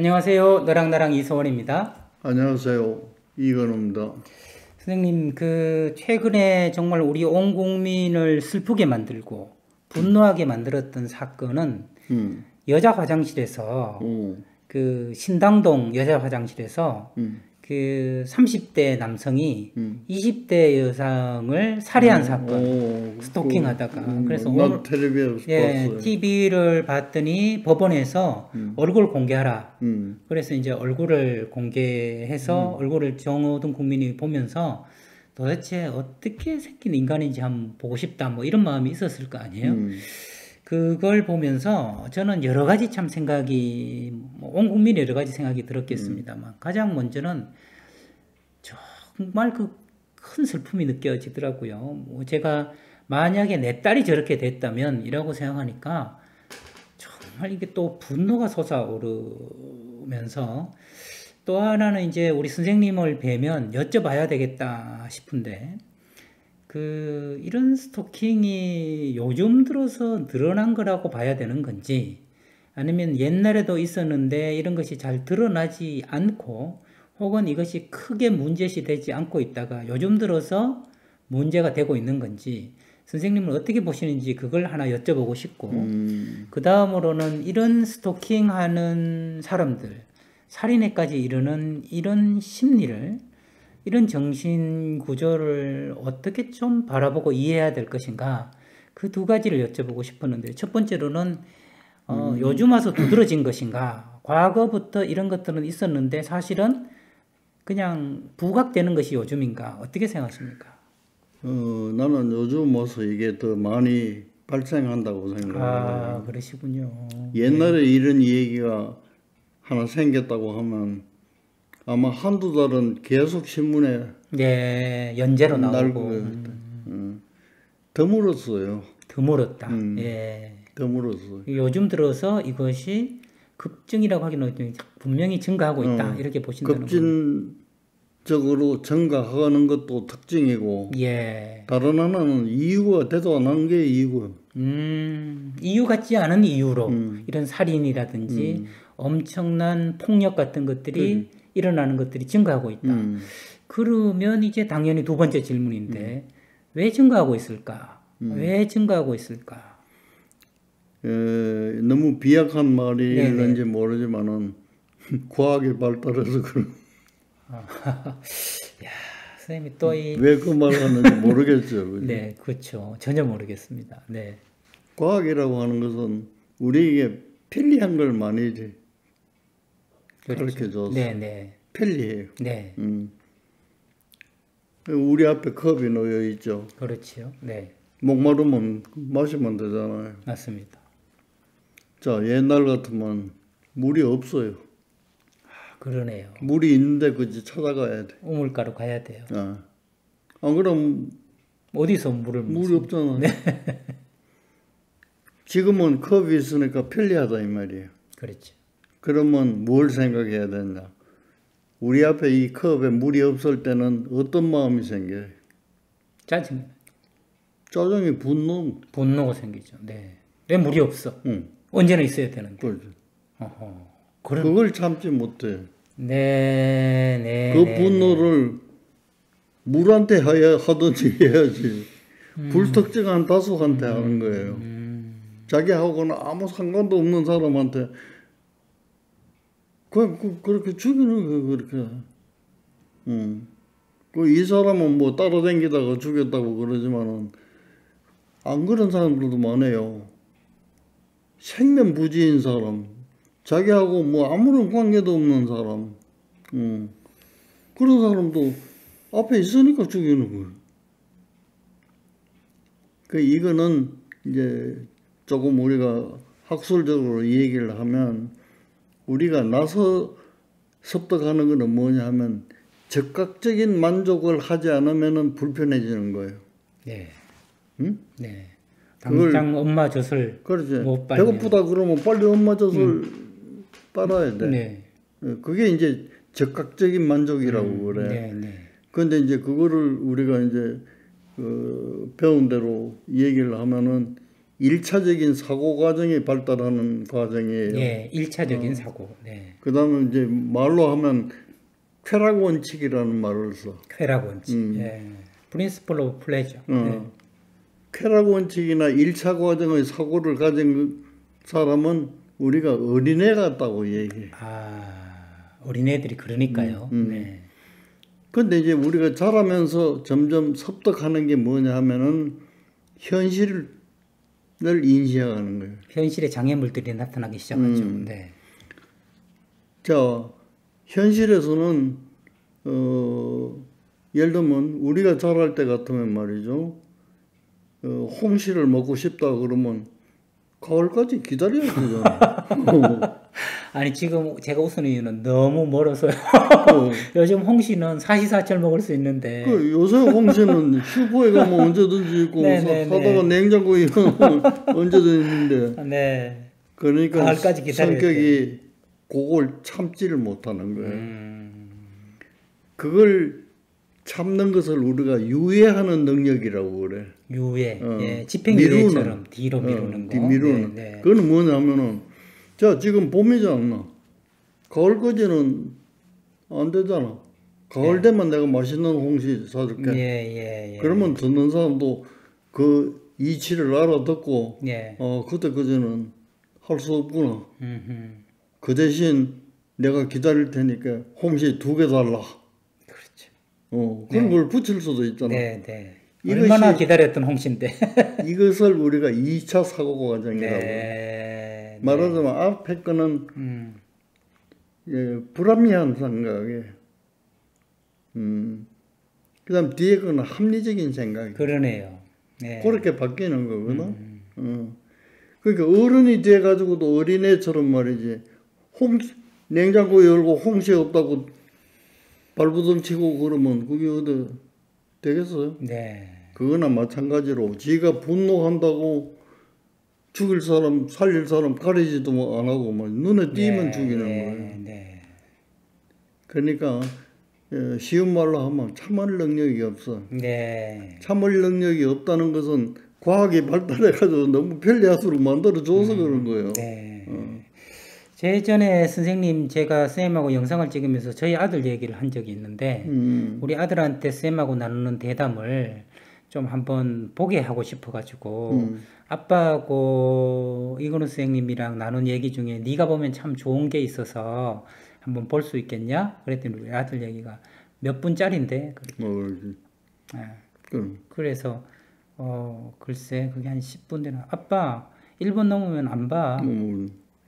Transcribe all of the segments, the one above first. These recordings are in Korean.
안녕하세요. 너랑 나랑 이소원입니다. 안녕하세요. 이건우입니다. 선생님, 최근에 정말 우리 온 국민을 슬프게 만들고 분노하게 만들었던 사건은 음, 여자 화장실에서 오, 신당동 여자 화장실에서 음, 30대 남성이 음. 20대 여성을 살해한 사건, 그, 스토킹하다가 그래서 난 텔레비에서 봤어요. TV를 봤더니 법원에서 음, 얼굴 공개하라. 음, 그래서 이제 얼굴을 공개해서 얼굴을 모든 국민이 보면서 도대체 어떻게 생긴 인간인지 한번 보고 싶다 뭐 이런 마음이 있었을 거 아니에요. 음, 그걸 보면서 저는 여러 가지 참 생각이 온 국민이 여러 가지 생각이 들었겠습니다만 가장 먼저는 정말 큰 슬픔이 느껴지더라고요. 뭐 제가 만약에 내 딸이 저렇게 됐다면 이라고 생각하니까 정말 이게 또 분노가 솟아오르면서 또 하나는 이제 우리 선생님을 뵈면 여쭤봐야 되겠다 싶은데 이런 스토킹이 요즘 들어서 늘어난 거라고 봐야 되는 건지 아니면 옛날에도 있었는데 이런 것이 잘 드러나지 않고 혹은 이것이 크게 문제시 되지 않고 있다가 요즘 들어서 문제가 되고 있는 건지 선생님은 어떻게 보시는지 그걸 하나 여쭤보고 싶고 그 다음으로는 이런 스토킹하는 사람들 살인에까지 이르는 이런 심리를 이런 정신 구조를 어떻게 좀 바라보고 이해해야 될 것인가 그 두 가지를 여쭤보고 싶었는데 첫 번째로는 요즘 와서 두드러진 것인가 과거부터 이런 것들은 있었는데 사실은 그냥 부각되는 것이 요즘인가 어떻게 생각하십니까? 나는 요즘 와서 이게 더 많이 발생한다고 아 생각해요. 그러시군요. 옛날에 이런 얘기가 하나 생겼다고 하면 아마 한두 달은 계속 신문에 네 연재로 날고, 나오고 드물었어요. 드물었다. 음, 예. 드물었어요. 요즘 들어서 이것이 급증이라고 하기는 분명히 증가하고 있다. 이렇게 보신다는 겁니다. 급진적으로 증가하는 것도 특징이고, 예. 다른 하나는 이유가 되도 안 한 게 이유고요. 이유 같지 않은 이유로 이런 살인이라든지 엄청난 폭력 같은 것들이 그지. 일어나는 것들이 증가하고 있다. 그러면 이제 당연히 두 번째 질문인데 왜 증가하고 있을까? 왜 증가하고 있을까? 너무 비약한 네네. 말일는지 모르지만은, 과학이 발달해서 야, 선생님이 또 왜 그 말을 하는지 모르겠죠. 그지? 네, 그렇죠. 전혀 모르겠습니다. 네. 과학이라고 하는 것은 우리에게 편리한 걸 많이 그렇죠. 가르쳐 줬어. 네네. 편리해요. 네. 우리 앞에 컵이 놓여 있죠. 그렇지요. 네. 목마르면 마시면 되잖아요. 맞습니다. 자, 옛날 같으면 물이 없어요. 아, 그러네요. 물이 있는데 그지 찾아가야 돼. 우물가로 가야 돼요. 아, 안 그럼 어디서 물을 물이 먹습니까? 없잖아요. 지금은 컵이 있으니까 편리하다 이 말이에요. 그렇죠. 그러면 뭘 생각해야 되냐? 우리 앞에 이 컵에 물이 없을 때는 어떤 마음이 생겨요? 짜증, 짜증이 분노. 분노가 생기죠. 네. 왜 물이 없어? 응, 언제나 있어야 되는데. 그렇죠. 어허. 그걸 참지 못해. 네, 네, 그 네, 네. 분노를 물한테 하든지 해야지. 불특정한 다수한테 하는 거예요. 자기하고는 아무 상관도 없는 사람한테 그렇게 죽이는 거예요, 그렇게. 이 사람은 뭐 따라다니다가 죽였다고 그러지만은, 안 그런 사람들도 많아요. 생면부지인 사람, 자기하고 뭐 아무런 관계도 없는 사람, 그런 사람도 앞에 있으니까 죽이는 거예요. 이거는 이제 조금 우리가 학술적으로 이 얘기를 하면, 우리가 나서 섭득하는 거는 뭐냐 하면, 즉각적인 만족을 하지 않으면 불편해지는 거예요. 네. 응? 네. 그걸, 당장 엄마 젖을 그렇지. 못 빨면. 배고프다 그러면 빨리 엄마 젖을 빨아야 돼. 네. 그게 이제 즉각적인 만족이라고 그래. 네, 네. 그런데 이제 그거를 우리가 이제 배운 대로 얘기를 하면은, 일차적인 사고 과정이 발달하는 과정이에요. 예, 1차적인 사고. 네. 그다음에 이제 말로 하면 쾌락 원칙이라는 말을 써. 쾌락 원칙. 예. Principle of pleasure. 네. 쾌락 원칙이나 1차 과정의 사고를 가진 사람은 우리가 어린애 같다고 얘기해. 아, 어린애들이 그러니까요. 네. 근데 이제 우리가 자라면서 점점 습득하는 게 뭐냐 하면은 현실을 인지하는 거예요. 현실의 장애물들이 나타나기 시작하죠. 네. 자, 현실에서는 예를 들면 우리가 자랄 때 같으면 말이죠. 홍시를 먹고 싶다 그러면 가을까지 기다려야 되잖아. 아니 지금 제가 웃는 이유는 너무 멀어서요. 요즘 홍시는 사시사철 먹을 수 있는데. 그 요새 홍시는 슈퍼에 가면 언제든지 있고 사다가 냉장고에 언제든 있는데. 네. 그러니까 가을까지 기다려야 성격이 그걸 참지를 못하는 거예요. 그걸 참는 것을 우리가 유예하는 능력이라고 그래. 유예. 예. 집행유예처럼 뒤로 미루는 거. 미루는. 네. 그거는 뭐냐면은 자 지금 봄이지 않나. 가을까지는 안 되잖아. 가을 되면 내가 맛있는 홍시 사줄게. 예. 그러면 듣는 사람도 그 이치를 알아듣고 예. 그때까지는 할 수 없구나. 그 대신 내가 기다릴 테니까 홍시 2개 달라. 그렇죠. 그런 걸 붙일 수도 있잖아. 네. 얼마나 기다렸던 홍시인데. 이것을 우리가 2차 사고 과정이라고. 네. 말하자면 앞에 거는 불합리한 생각에 그다음 뒤에 거는 합리적인 생각이. 그러네요. 네. 그렇게 바뀌는 거거든. 그러니까 어른이 돼 가지고도 어린애처럼 말이지. 냉장고 열고 홍시 없다고 발부둥 치고 그러면 그게 어디 되겠어요? 네. 그거나 마찬가지로 지가 분노한다고 죽일 사람 살릴 사람 가리지도 안 하고 막 눈에 띄면 죽이는 거예요. 네. 그러니까 쉬운 말로 하면 참을 능력이 없어. 네. 참을 능력이 없다는 것은 과학이 발달해가지고 너무 편리할수록 만들어줘서 그런 거예요. 네. 제전에 선생님 제가 쌤하고 영상을 찍으면서 저희 아들 얘기를 한 적이 있는데 우리 아들한테 쌤하고 나누는 대담을 좀 한번 보게 하고 싶어가지고 아빠하고 이건우 선생님이랑 나눈 얘기 중에 네가 보면 참 좋은 게 있어서 한번 볼 수 있겠냐? 그랬더니 우리 아들 얘기가 몇 분짜리인데 그래서 글쎄 그게 한 10분 되나 아빠 1분 넘으면 안 봐.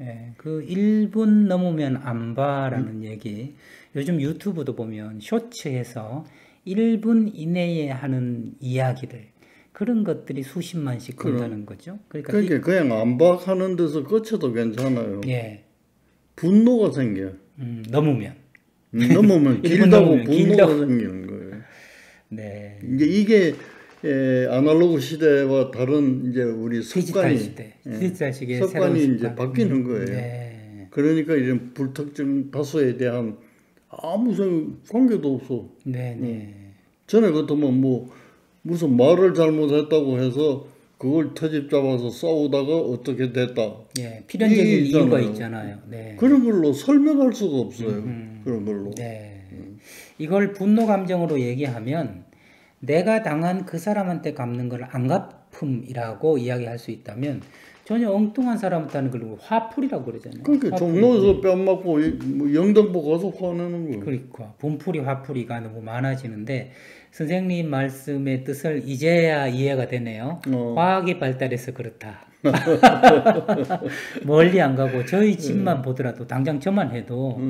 예, 그 1분 넘으면 안 봐라는 얘기. 요즘 유튜브도 보면 쇼츠에서 1분 이내에 하는 이야기들 그런 것들이 수십만씩 본다는 거죠. 그러니까 그냥 안 봐 하는 데서 끝쳐도 괜찮아요. 예. 분노가 생겨. 넘으면 길다고 분노가 생기는 거예요. 네. 이제 이게 아날로그 시대와 다른 이제 우리 습관이 디지털 시기의 습관이 이제 바뀌는 거예요. 네. 그러니까 이런 불특정 다수에 대한 아무 관계도 없어. 네. 전에 같으면 무슨 말을 잘못했다고 해서 그걸 터집 잡아서 싸우다가 어떻게 됐다. 예, 필연적인 이유가 있잖아요. 네. 그런 걸로 설명할 수가 없어요. 그런 걸로. 네. 이걸 분노 감정으로 얘기하면 내가 당한 그 사람한테 갚는 걸 안갚음이라고 이야기할 수 있다면 전혀 엉뚱한 사람한테 하는 걸 화풀이라고 그러잖아요. 그러니까 종로에서 뺨 맞고 영등포 가서 화내는 거예요. 그러니까 분풀이 화풀이가 너무 많아지는데 선생님 말씀의 뜻을 이제야 이해가 되네요. 과학이 발달해서 그렇다. 멀리 안 가고 저희 집만 보더라도 당장 저만 해도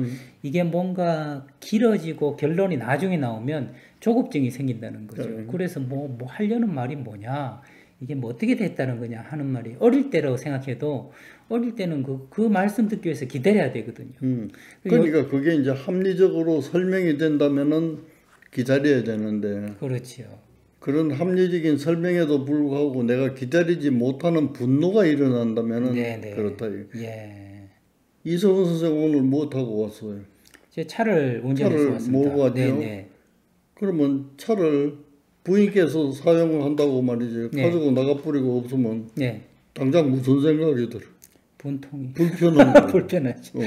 이게 뭔가 길어지고 결론이 나중에 나오면 조급증이 생긴다는 거죠. 그래서 뭐 하려는 말이 뭐냐, 이게 뭐 어떻게 됐다는 거냐 하는 말이 어릴 때라고 생각해도 어릴 때는 그 말씀 듣기 위해서 기다려야 되거든요. 그러니까 그게 이제 합리적으로 설명이 된다면은 기다려야 되는데. 그렇죠. 그런 합리적인 설명에도 불구하고 내가 기다리지 못하는 분노가 일어난다면은 그렇다. 예. 이성훈 선생 오늘 뭐 타고 왔어요? 제 차를 운전해서 왔습니다. 몰고 왔죠? 그러면 차를 부인께서 사용을 한다고 말이지. 가지고 나가버리고 없으면 당장 무슨 생각이 들어? 분통이 불편한 거. 불편하죠.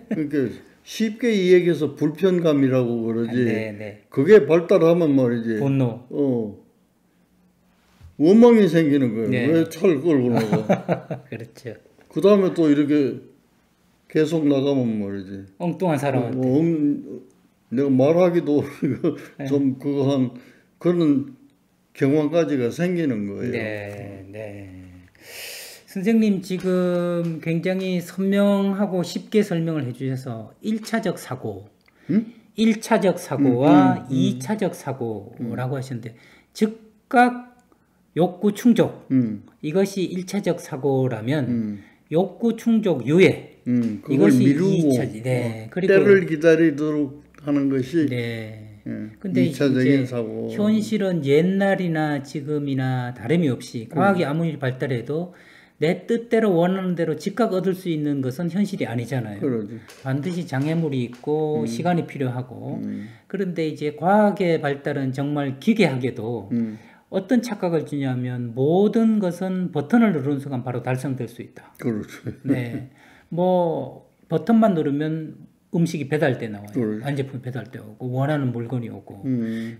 그러니까 쉽게 이야기해서 불편감이라고 그러지. 네, 네. 그게 발달하면 말이지. 분노. 원망이 생기는 거예요. 네. 왜 차를 끌고 나가? 그렇죠. 그 다음에 또 이렇게 계속 나가면 말이지. 엉뚱한 사람한테. 내가 말하기도 좀 그거 한 그런 경황까지가 생기는 거예요. 네, 네. 선생님 지금 굉장히 선명하고 쉽게 설명을 해주셔서 1차적 사고, 1차적 사고와 2차적 사고라고 하셨는데 즉각 욕구 충족 이것이 1차적 사고라면 욕구 충족 유예 그걸 이것이 미루고 2차지. 네. 그리고 때를 기다리도록 하는 것이 네. 예, 근데 2차적인 이제 사고. 현실은 옛날이나 지금이나 다름이 없이 과학이 아무리 발달해도 내 뜻대로 원하는 대로 즉각 얻을 수 있는 것은 현실이 아니잖아요. 그러지. 반드시 장애물이 있고 시간이 필요하고 그런데 이제 과학의 발달은 정말 기괴하게도 어떤 착각을 주냐면 모든 것은 버튼을 누르는 순간 바로 달성될 수 있다. 그렇지. 네. 뭐 버튼만 누르면 음식이 배달돼 나와요. 그렇지. 완제품이 배달돼 오고 원하는 물건이 오고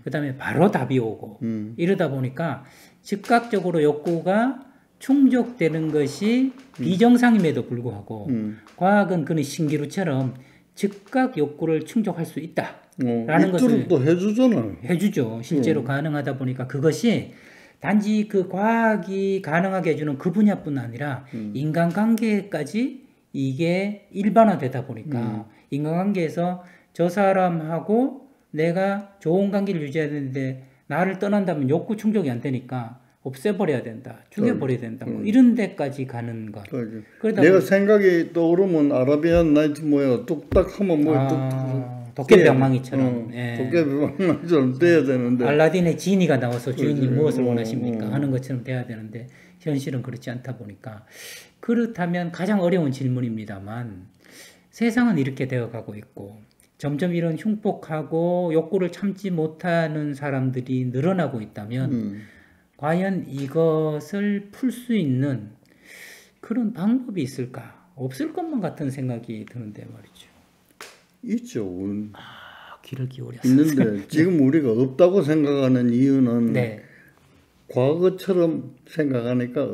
그다음에 바로 답이 오고 이러다 보니까 즉각적으로 욕구가 충족되는 것이 비정상임에도 불구하고 과학은 그는 신기루처럼 즉각 욕구를 충족할 수 있다라는 것을 또 해주잖아요. 해주죠. 실제로 가능하다 보니까 그것이 단지 그 과학이 가능하게 해주는 그 분야뿐 아니라 인간관계까지 이게 일반화되다 보니까 인간관계에서 저 사람하고 내가 좋은 관계를 유지해야 되는데 나를 떠난다면 욕구 충족이 안 되니까 없애버려야 된다, 죽여버려야 된다, 뭐 이런 데까지 가는 것. 그러다 내가 생각이 떠오르면 아라비안 나이트 뭐야 뚝딱 하면 도깨비방망이처럼 도깨비방망이처럼 돼야 되는데 알라딘의 지니가 나와서 주인님 무엇을 원하십니까 하는 것처럼 돼야 되는데 현실은 그렇지 않다 보니까 그렇다면 가장 어려운 질문입니다만 세상은 이렇게 되어가고 있고 점점 이런 흉폭하고 욕구를 참지 못하는 사람들이 늘어나고 있다면 과연 이것을 풀 수 있는 그런 방법이 있을까? 없을 것만 같은 생각이 드는데 말이죠. 있죠. 귀를 기울였어요. 있는데 지금 우리가 없다고 생각하는 이유는 과거처럼 생각하니까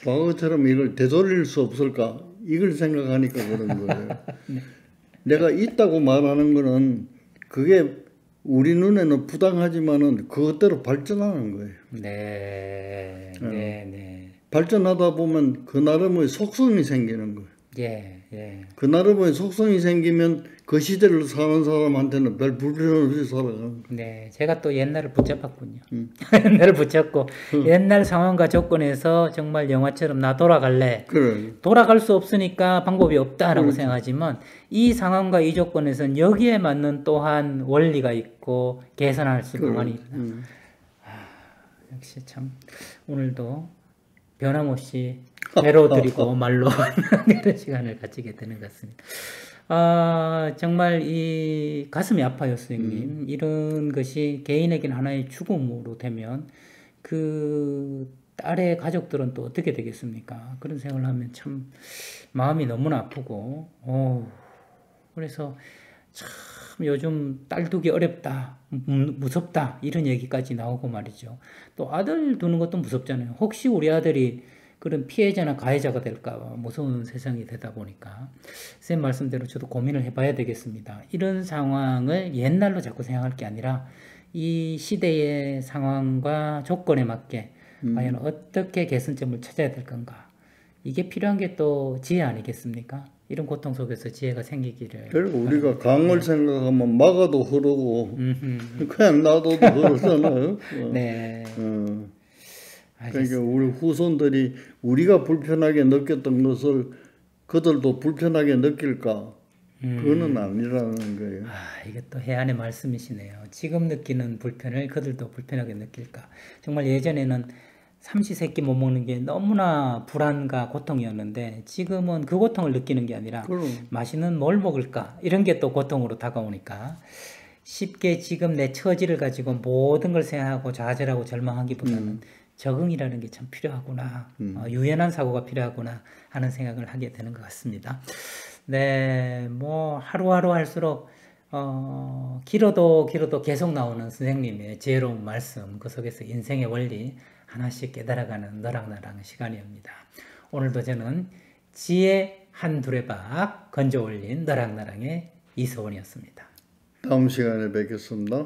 과거처럼 이걸 되돌릴 수 없을까? 이걸 생각하니까 그런 거예요. 내가 있다고 말하는 거는 그게 우리 눈에는 부당하지만은 그것대로 발전하는 거예요. 네, 네, 네. 발전하다 보면 그 나름의 속성이 생기는 거예요. 예, 예. 그 나름의 속성이 생기면 그 시대를 사는 사람한테는 별 불편 없이 살아가는 거예요. 네, 제가 또 옛날을 붙잡았군요. 옛날을 붙잡고 옛날 상황과 조건에서 정말 영화처럼 나 돌아갈래. 그래. 돌아갈 수 없으니까 방법이 없다라고 생각하지만 이 상황과 이 조건에서는 여기에 맞는 또한 원리가 있고 개선할 수 있는 방안이 있다. 역시 참 오늘도 변함없이 배로 드리고 말로 이런 시간을 가지게 되는 것 같습니다. 정말 이 가슴이 아파요, 선생님. 이런 것이 개인에게는 하나의 죽음으로 되면 그 딸의 가족들은 또 어떻게 되겠습니까? 그런 생각을 하면 참 마음이 너무나 아프고, 그래서 참 요즘 딸 두기 어렵다, 무섭다 이런 얘기까지 나오고 말이죠. 또 아들 두는 것도 무섭잖아요. 혹시 우리 아들이 그런 피해자나 가해자가 될까 봐 무서운 세상이 되다 보니까 쌤 말씀대로 저도 고민을 해봐야 되겠습니다. 이런 상황을 옛날로 자꾸 생각할 게 아니라 이 시대의 상황과 조건에 맞게 과연 어떻게 개선점을 찾아야 될 건가. 이게 필요한 게 또 지혜 아니겠습니까? 이런 고통 속에서 지혜가 생기기를. 그리고 우리가 강을 생각하면 막아도 흐르고 그냥 놔둬도 흐르잖아요. 네. 그러니까 우리 후손들이 우리가 불편하게 느꼈던 것을 그들도 불편하게 느낄까? 그거는 아니라는 거예요. 이게 또 해안의 말씀이시네요. 지금 느끼는 불편을 그들도 불편하게 느낄까? 정말 예전에는 삼시세끼 못 먹는 게 너무나 불안과 고통이었는데 지금은 그 고통을 느끼는 게 아니라 맛있는 뭘 먹을까? 이런 게 또 고통으로 다가오니까 쉽게 지금 내 처지를 가지고 모든 걸 생각하고 좌절하고 절망하기보다는 적응이라는 게 참 필요하구나. 유연한 사고가 필요하구나 하는 생각을 하게 되는 것 같습니다. 네, 뭐 하루하루 할수록 길어도 계속 나오는 선생님의 지혜로운 말씀, 그 속에서 인생의 원리 하나씩 깨달아가는 너랑 나랑 시간이옵니다. 오늘도 저는 지혜 한 두레박 건져 올린 너랑 나랑의 이소원이었습니다. 다음 시간에 뵙겠습니다.